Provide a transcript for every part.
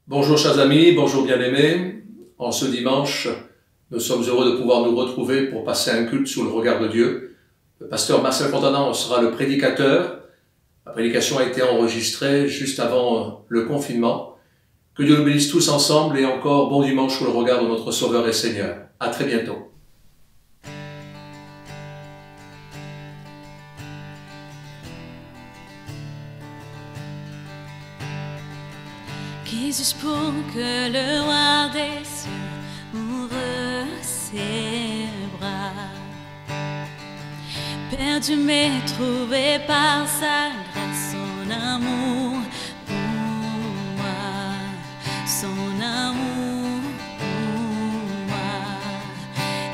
Bonjour chers amis, bonjour bien-aimés. En ce dimanche, nous sommes heureux de pouvoir nous retrouver pour passer un culte sous le regard de Dieu. Le pasteur Marcel Fontanan sera le prédicateur. La prédication a été enregistrée juste avant le confinement. Que Dieu nous bénisse tous ensemble et encore bon dimanche sous le regard de notre Sauveur et Seigneur. À très bientôt. Qui suis-je pour que le roi des cieux ouvre ses bras? Perdu mais trouvé par sa grâce, son amour pour moi, son amour pour moi.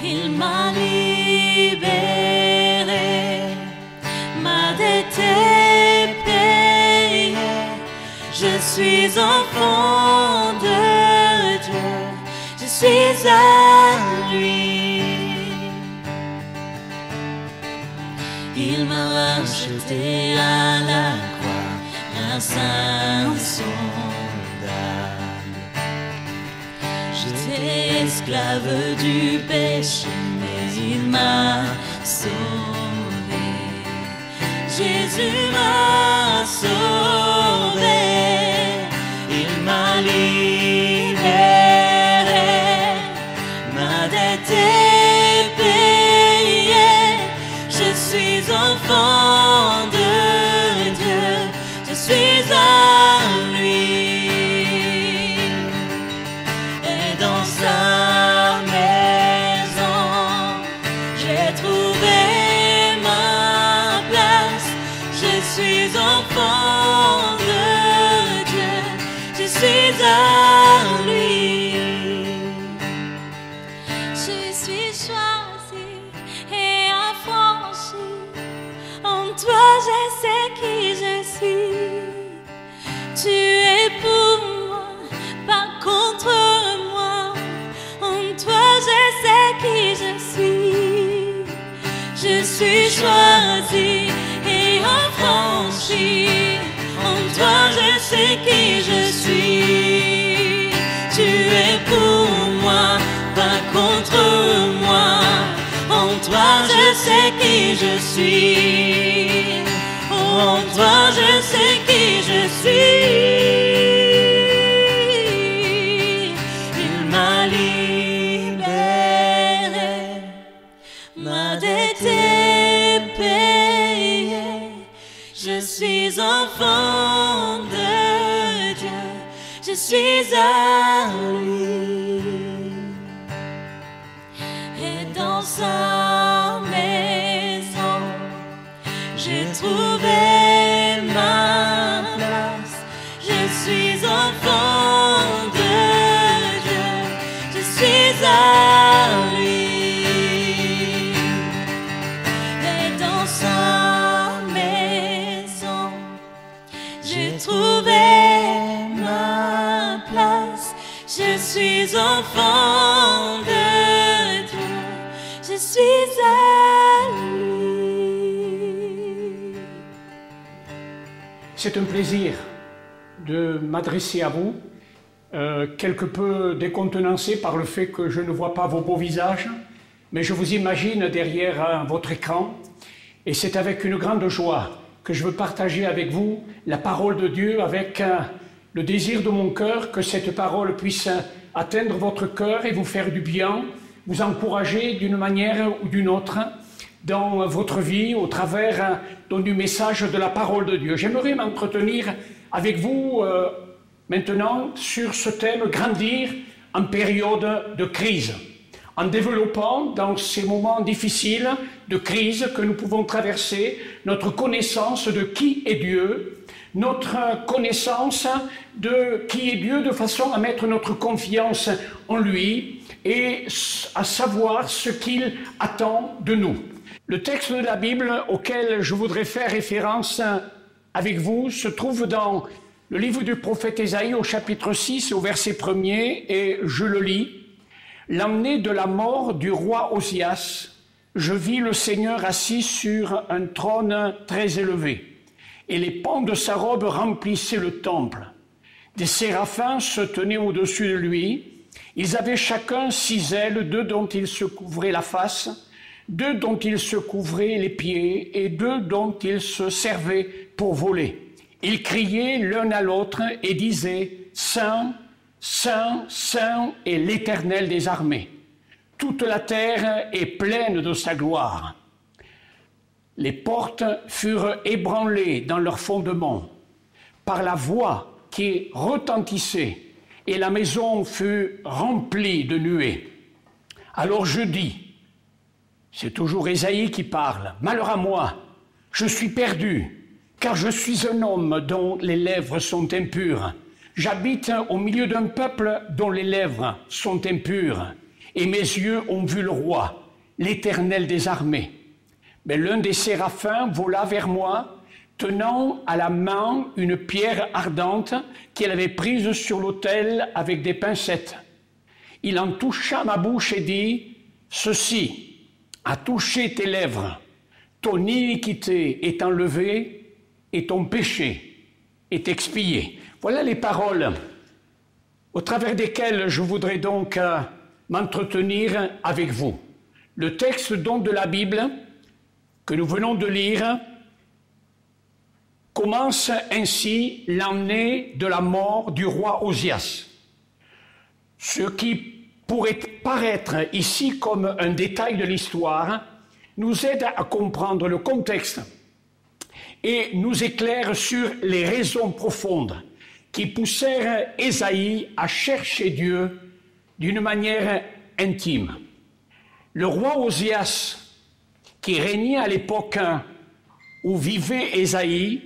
Il m'a libéré, m'a dette payée. Je suis enfant de Dieu, je suis à lui. Il m'a racheté à la croix, grâce à son âme. J'étais esclave du péché, mais il m'a sauvé. Jésus m'a sauvé. Il m'a libéré, ma dette est payée. Je suis enfant de Dieu, je suis à lui. Et dans sa maison, j'ai trouvé ma place. Je suis enfant de Dieu, je suis à lui. Je suis choisi et affranchi. En toi, je sais qui je suis. Tu es pour moi, pas contre moi. En toi, je sais qui je suis. Je suis choisi et affranchi. En toi, je sais qui je suis. Tu es pour moi, pas contre moi. En toi, je sais qui je suis. En toi, je sais qui je suis. Il m'a libéré, ma dette est payée. Je suis enfant de Dieu, je suis à lui. Et dans sa maison, j'ai trouvé ma place. Je suis enfant de Dieu, je suis à lui. Et dans sa maison, j'ai trouvé ma place. Je suis enfant de Dieu, je suis à lui. C'est un plaisir de m'adresser à vous, quelque peu décontenancé par le fait que je ne vois pas vos beaux visages, mais je vous imagine derrière votre écran, et c'est avec une grande joie que je veux partager avec vous la parole de Dieu, avec le désir de mon cœur que cette parole puisse atteindre votre cœur et vous faire du bien, vous encourager d'une manière ou d'une autre dans votre vie au travers du message de la parole de Dieu. J'aimerais m'entretenir avec vous maintenant sur ce thème « Grandir en période de crise », en développant dans ces moments difficiles de crise que nous pouvons traverser notre connaissance de qui est Dieu, notre connaissance de qui est Dieu de façon à mettre notre confiance en lui et à savoir ce qu'il attend de nous. Le texte de la Bible auquel je voudrais faire référence avec vous se trouve dans le livre du prophète Ésaïe au chapitre 6 au verset 1er et je le lis. « L'année de la mort du roi Osias, je vis le Seigneur assis sur un trône très élevé, et les pans de sa robe remplissaient le temple. Des séraphins se tenaient au-dessus de lui. Ils avaient chacun 6 ailes, 2 dont ils se couvraient la face, 2 dont ils se couvraient les pieds et 2 dont ils se servaient pour voler. Ils criaient l'un à l'autre et disaient « Saint, Saint, Saint est l'Éternel des armées. Toute la terre est pleine de sa gloire. » Les portes furent ébranlées dans leurs fondements par la voix qui retentissait, et la maison fut remplie de nuées. Alors je dis, c'est toujours Ésaïe qui parle, « Malheur à moi, je suis perdu, car je suis un homme dont les lèvres sont impures. J'habite au milieu d'un peuple dont les lèvres sont impures, et mes yeux ont vu le roi, l'Éternel des armées. » Mais l'un des séraphins vola vers moi, tenant à la main une pierre ardente qu'il avait prise sur l'autel avec des pincettes. Il en toucha ma bouche et dit, « Ceci a touché tes lèvres, ton iniquité est enlevée et ton péché est expié. » Voilà les paroles au travers desquelles je voudrais donc m'entretenir avec vous. Le texte donc de la Bible que nous venons de lire commence ainsi l'année de la mort du roi Osias. Ce qui pourrait paraître ici comme un détail de l'histoire nous aide à comprendre le contexte et nous éclaire sur les raisons profondes qui poussèrent Ésaïe à chercher Dieu d'une manière intime. Le roi Osias, qui régnait à l'époque où vivait Ésaïe,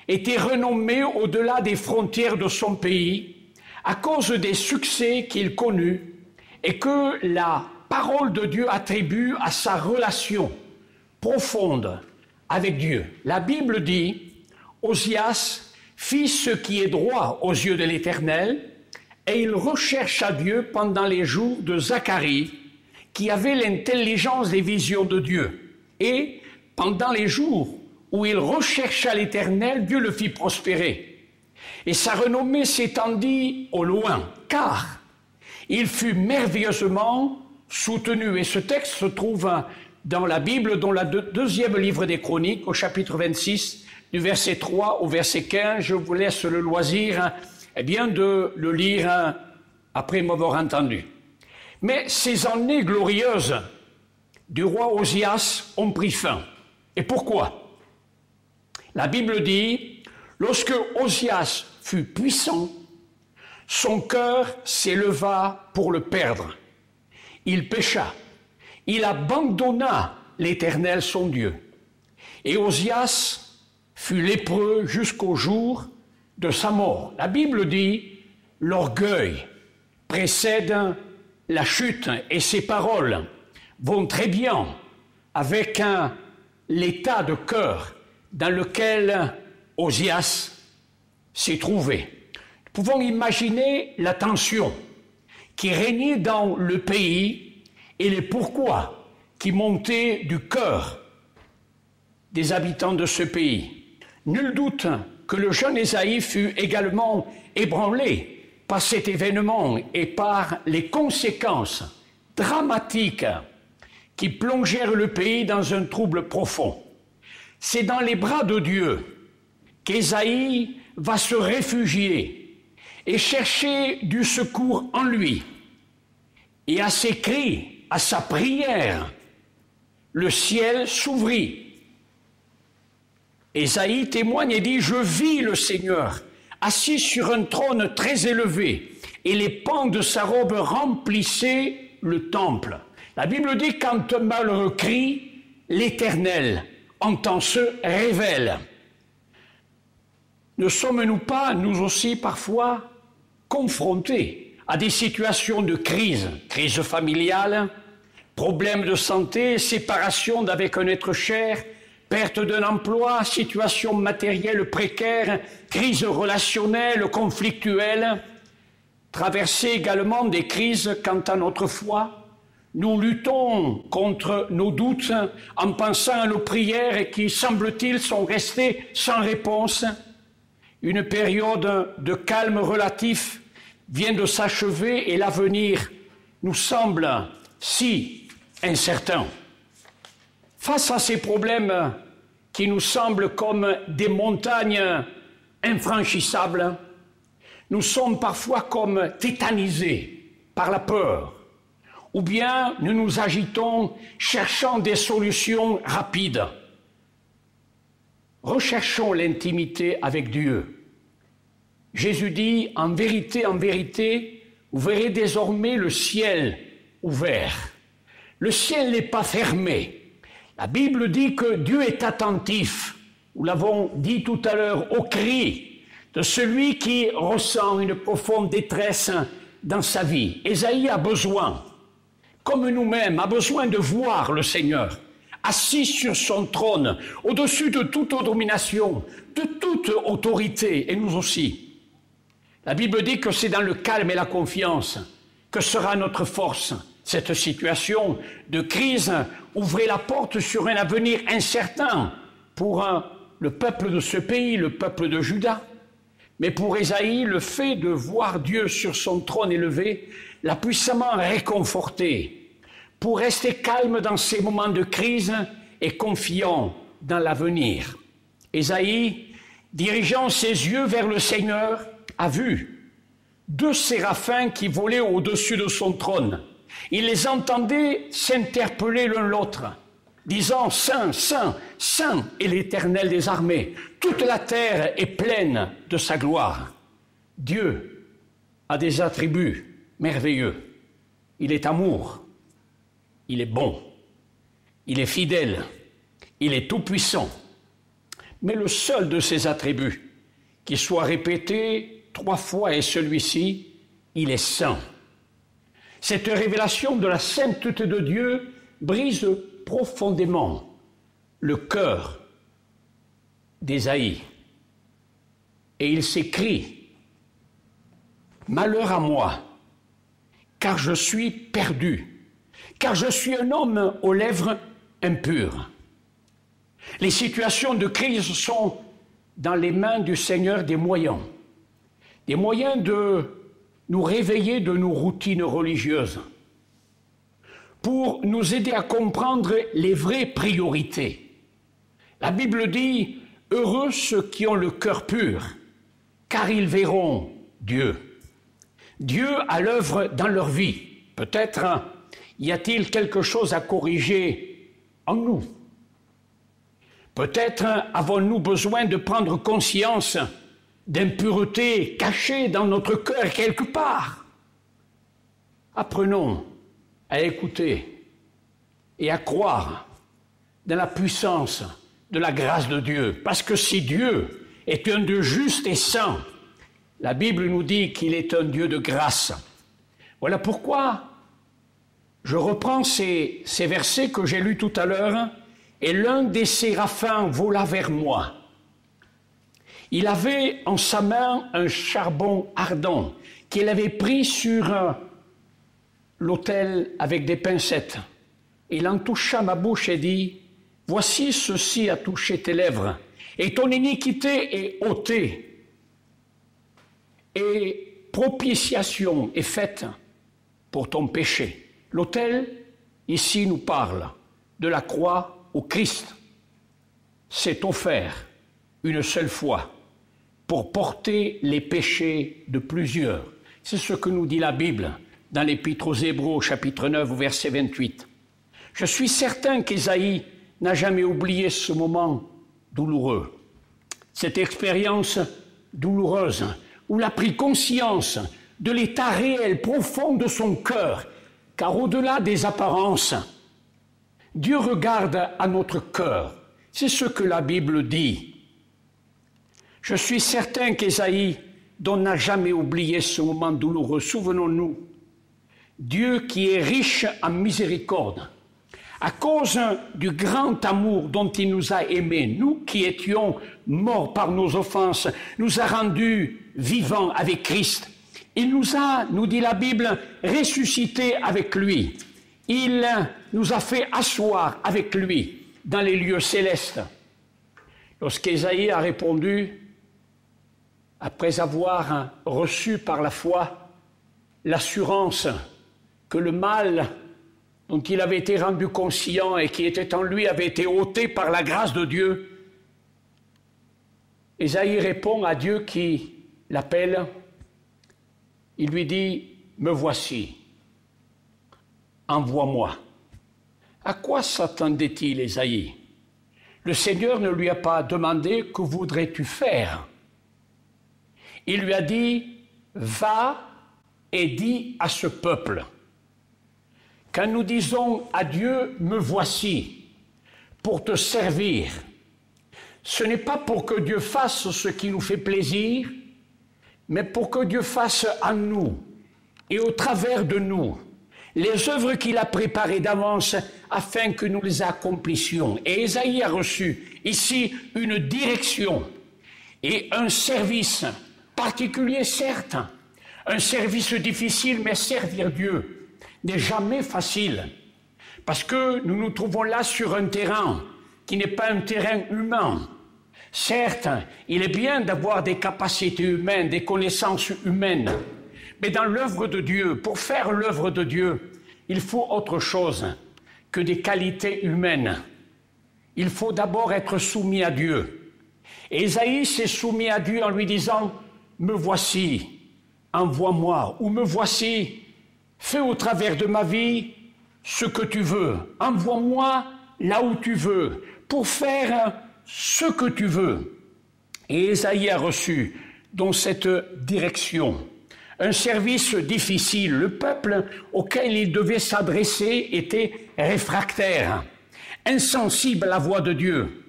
était renommé au-delà des frontières de son pays à cause des succès qu'il connut et que la parole de Dieu attribue à sa relation profonde avec Dieu. La Bible dit, Osias fit ce qui est droit aux yeux de l'Éternel et il rechercha Dieu pendant les jours de Zacharie, qui avait l'intelligence des visions de Dieu. Et pendant les jours où il rechercha l'Éternel, Dieu le fit prospérer. Et sa renommée s'étendit au loin, car il fut merveilleusement soutenu. Et ce texte se trouve dans la Bible, dans le deuxième livre des Chroniques, au chapitre 26, du verset 3 au verset 15. Je vous laisse le loisir de le lire après m'avoir entendu. Mais ces années glorieuses du roi Osias ont pris fin. Et pourquoi? La Bible dit, lorsque Osias fut puissant, son cœur s'éleva pour le perdre. Il pécha. Il abandonna l'Éternel son Dieu. Et Osias fut lépreux jusqu'au jour de sa mort. La Bible dit, l'orgueil précède la chute et ses paroles vont très bien avec l'état de cœur dans lequel Osias s'est trouvé. Nous pouvons imaginer la tension qui régnait dans le pays et les pourquoi qui montaient du cœur des habitants de ce pays. Nul doute que le jeune Ésaïe fut également ébranlé par cet événement et par les conséquences dramatiques qui plongèrent le pays dans un trouble profond. C'est dans les bras de Dieu qu'Ésaïe va se réfugier et chercher du secours en lui. Et à ses cris, à sa prière, le ciel s'ouvrit. Ésaïe témoigne et dit « Je vis le Seigneur, assis sur un trône très élevé, et les pans de sa robe remplissaient le temple. » La Bible dit « Quand un malheureux crie, l'Éternel entend se révèle. » Ne sommes-nous pas, nous aussi, parfois, confrontés à des situations de crise, crise familiale, problèmes de santé, séparation d'avec un être cher, perte d'un emploi, situation matérielle précaire, crise relationnelle, conflictuelle, traverser également des crises quant à notre foi. Nous luttons contre nos doutes en pensant à nos prières qui, semble-t-il, sont restées sans réponse. Une période de calme relatif vient de s'achever et l'avenir nous semble si incertain. Face à ces problèmes qui nous semblent comme des montagnes infranchissables, nous sommes parfois comme tétanisés par la peur, ou bien nous nous agitons cherchant des solutions rapides. Recherchons l'intimité avec Dieu. Jésus dit, en vérité, vous verrez désormais le ciel ouvert. Le ciel n'est pas fermé. La Bible dit que Dieu est attentif, nous l'avons dit tout à l'heure, au cri de celui qui ressent une profonde détresse dans sa vie. Ésaïe a besoin, comme nous-mêmes, a besoin de voir le Seigneur, assis sur son trône, au-dessus de toute domination, de toute autorité, et nous aussi. La Bible dit que c'est dans le calme et la confiance que sera notre force. Cette situation de crise ouvrait la porte sur un avenir incertain pour le peuple de ce pays, le peuple de Juda. Mais pour Ésaïe, le fait de voir Dieu sur son trône élevé l'a puissamment réconforté pour rester calme dans ces moments de crise et confiant dans l'avenir. Ésaïe, dirigeant ses yeux vers le Seigneur, a vu 2 séraphins qui volaient au-dessus de son trône. Il les entendait s'interpeller l'un l'autre, disant « Saint, Saint, Saint est l'Éternel des armées. Toute la terre est pleine de sa gloire. » Dieu a des attributs merveilleux. Il est amour, il est bon, il est fidèle, il est tout-puissant. Mais le seul de ses attributs qui soit répété 3 fois est celui-ci, il est saint. Cette révélation de la sainteté de Dieu brise profondément le cœur d'Ésaïe. Et il s'écrie « Malheur à moi, car je suis perdu, car je suis un homme aux lèvres impures. » Les situations de crise sont dans les mains du Seigneur des moyens de nous réveiller de nos routines religieuses, pour nous aider à comprendre les vraies priorités. La Bible dit « Heureux ceux qui ont le cœur pur, car ils verront Dieu. » Dieu à l'œuvre dans leur vie. Peut-être y a-t-il quelque chose à corriger en nous. Peut-être avons-nous besoin de prendre conscience d'impureté cachée dans notre cœur quelque part. Apprenons à écouter et à croire dans la puissance de la grâce de Dieu. Parce que si Dieu est un Dieu juste et saint, la Bible nous dit qu'il est un Dieu de grâce. Voilà pourquoi je reprends ces versets que j'ai lus tout à l'heure. Et l'un des séraphins vola vers moi. Il avait en sa main un charbon ardent qu'il avait pris sur l'autel avec des pincettes. Il en toucha ma bouche et dit « Voici ceci a touché tes lèvres, et ton iniquité est ôtée, et propitiation est faite pour ton péché. » L'autel, ici, nous parle de la croix au Christ. C'est offert une seule fois pour porter les péchés de plusieurs. C'est ce que nous dit la Bible dans l'Épître aux Hébreux, chapitre 9, verset 28. Je suis certain qu'Ésaïe n'a jamais oublié ce moment douloureux, cette expérience douloureuse où il a pris conscience de l'état réel, profond de son cœur, car au-delà des apparences, Dieu regarde à notre cœur. C'est ce que la Bible dit. Je suis certain qu'Ésaïe n'a jamais oublié ce moment douloureux. Souvenons-nous, Dieu qui est riche en miséricorde, à cause du grand amour dont il nous a aimés, nous qui étions morts par nos offenses, nous a rendus vivants avec Christ. Il nous a, nous dit la Bible, ressuscités avec lui. Il nous a fait asseoir avec lui dans les lieux célestes. Lorsqu'Ésaïe a répondu après avoir reçu par la foi l'assurance que le mal dont il avait été rendu conscient et qui était en lui avait été ôté par la grâce de Dieu, Ésaïe répond à Dieu qui l'appelle. Il lui dit « Me voici, envoie-moi ». À quoi s'attendait-il Ésaïe? Le Seigneur ne lui a pas demandé « Que voudrais-tu faire ?» Il lui a dit « Va et dis à ce peuple ». Quand nous disons à Dieu « Me voici » pour te servir, ce n'est pas pour que Dieu fasse ce qui nous fait plaisir, mais pour que Dieu fasse en nous et au travers de nous les œuvres qu'il a préparées d'avance afin que nous les accomplissions. Et Ésaïe a reçu ici une direction et un service particulier, certes, un service difficile, mais servir Dieu n'est jamais facile, parce que nous nous trouvons là sur un terrain qui n'est pas un terrain humain. Certes, il est bien d'avoir des capacités humaines, des connaissances humaines, mais dans l'œuvre de Dieu, pour faire l'œuvre de Dieu, il faut autre chose que des qualités humaines. Il faut d'abord être soumis à Dieu. Et Ésaïe s'est soumis à Dieu en lui disant « Me voici, envoie-moi » ou « Me voici, fais au travers de ma vie ce que tu veux, envoie-moi là où tu veux, pour faire ce que tu veux. » Et Ésaïe a reçu dans cette direction un service difficile. Le peuple auquel il devait s'adresser était réfractaire, insensible à la voix de Dieu.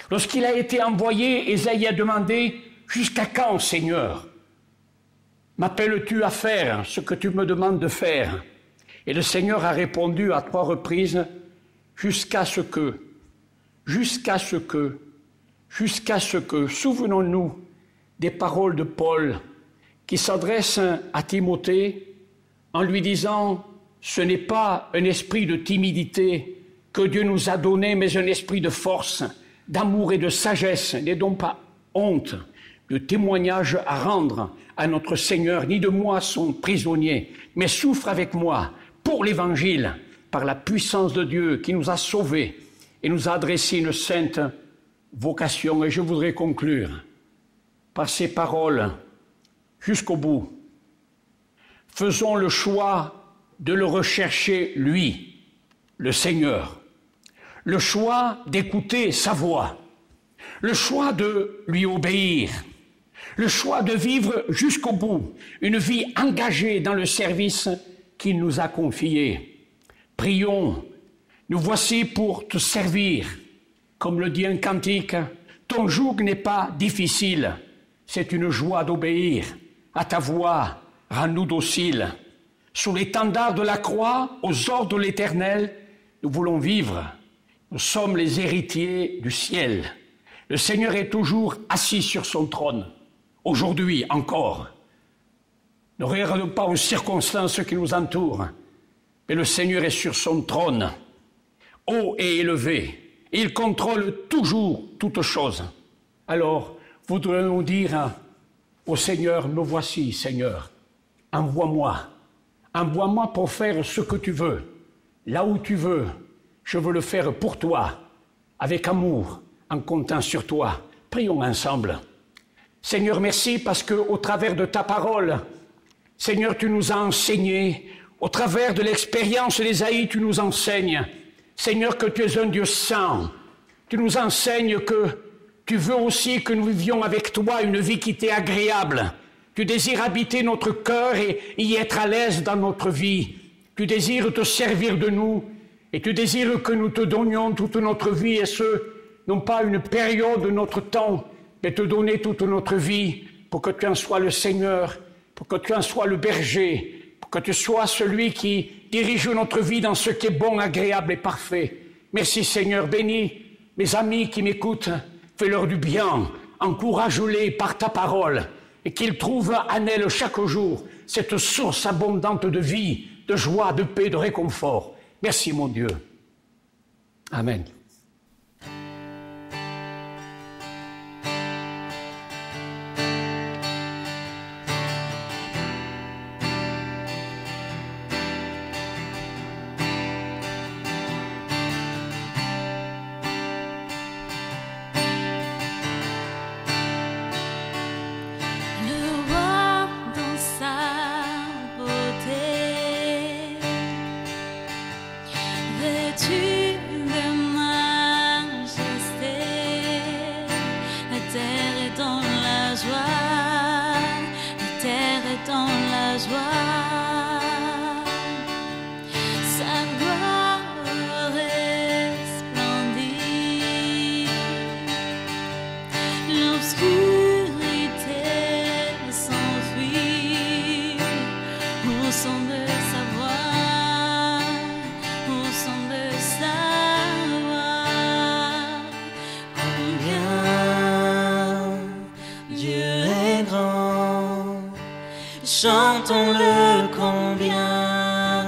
Lorsqu'il a été envoyé, Ésaïe a demandé « Jusqu'à quand, Seigneur, m'appelles-tu à faire ce que tu me demandes de faire ?» Et le Seigneur a répondu à 3 reprises « Jusqu'à ce que, jusqu'à ce que, jusqu'à ce que ». Souvenons-nous des paroles de Paul qui s'adresse à Timothée en lui disant « Ce n'est pas un esprit de timidité que Dieu nous a donné, mais un esprit de force, d'amour et de sagesse. N'aie donc pas honte de témoignage à rendre à notre Seigneur, ni de moi son prisonnier, mais souffre avec moi pour l'Évangile, par la puissance de Dieu qui nous a sauvés et nous a adressé une sainte vocation. » Et je voudrais conclure par ces paroles jusqu'au bout. Faisons le choix de le rechercher, lui, le Seigneur. Le choix d'écouter sa voix. Le choix de lui obéir. Le choix de vivre jusqu'au bout une vie engagée dans le service qu'il nous a confié. Prions, nous voici pour te servir. Comme le dit un cantique, ton joug n'est pas difficile, c'est une joie d'obéir. À ta voix, rends-nous dociles. Sous l'étendard de la croix, aux ordres de l'Éternel, nous voulons vivre. Nous sommes les héritiers du ciel. Le Seigneur est toujours assis sur son trône. Aujourd'hui encore. Ne regardons pas aux circonstances qui nous entourent, mais le Seigneur est sur son trône, haut et élevé, et il contrôle toujours toutes choses. Alors, voudrions-nous dire au Seigneur, me voici, Seigneur, envoie-moi pour faire ce que tu veux, là où tu veux, je veux le faire pour toi, avec amour, en comptant sur toi. Prions ensemble. Seigneur, merci parce que au travers de ta parole, Seigneur, tu nous as enseigné, au travers de l'expérience d'Ésaïe, tu nous enseignes, Seigneur, que tu es un Dieu saint. Tu nous enseignes que tu veux aussi que nous vivions avec toi une vie qui t'est agréable. Tu désires habiter notre cœur et y être à l'aise dans notre vie. Tu désires te servir de nous et tu désires que nous te donnions toute notre vie et ce, non pas une période de notre temps, mais te donner toute notre vie pour que tu en sois le Seigneur, pour que tu en sois le berger, pour que tu sois celui qui dirige notre vie dans ce qui est bon, agréable et parfait. Merci Seigneur, bénis mes amis qui m'écoutent, fais-leur du bien, encourage-les par ta parole et qu'ils trouvent en elle chaque jour cette source abondante de vie, de joie, de paix, de réconfort. Merci mon Dieu. Amen. joie, la terre est dans la joie. Sa gloire resplendit, l'obscurité s'enfuit au son de sa voix, au son de sa voix. Combien Dieu est grand, chantons-le combien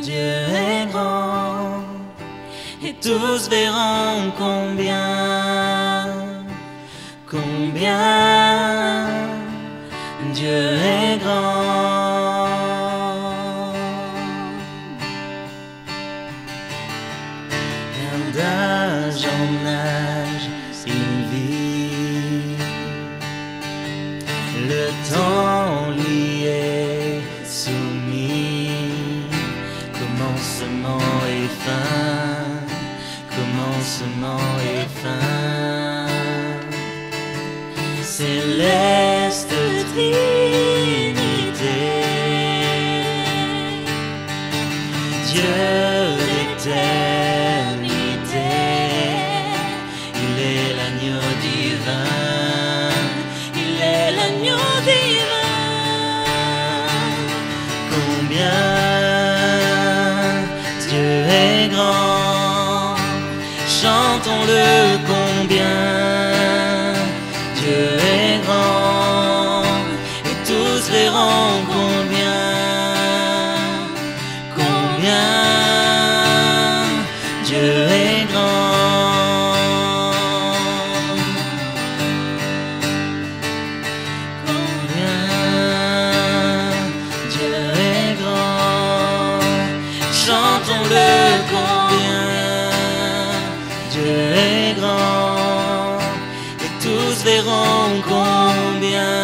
Dieu est grand, et tous verront combien Dieu est grand. Car d'âge en âge il vit, le temps lui est soumis, commencement et fin, commencement et fin. Céleste Trinité, Dieu d'éternité, il est l'agneau divin, il est l'agneau divin. Combien Dieu est grand, chantons-le combien Dieu est grand, et tous verront combien Dieu est grand. Combien Dieu est grand, chantons-le combien Dieu est grand, et tous verront combien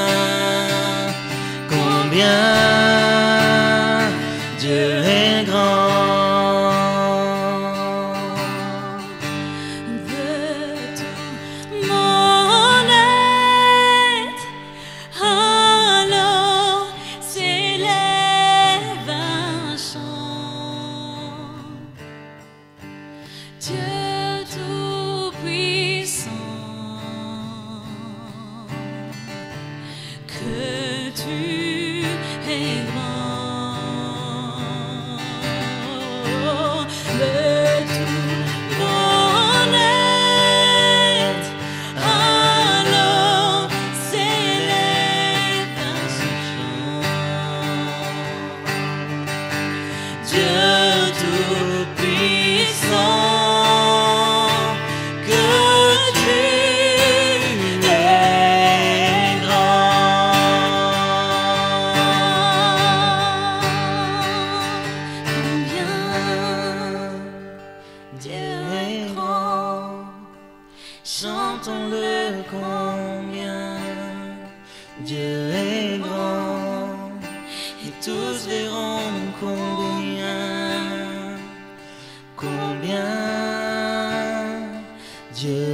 Dieu est grand. De tout mon être, alors s'élève un chant. Dieu tout-puissant, que tu es grand. De tout mon être, alors s'élève un chant. Dieu tout-puissant, que tu es grand. Combien Dieu est grand, chantons-le combien Dieu est grand, et tous verront combien Dieu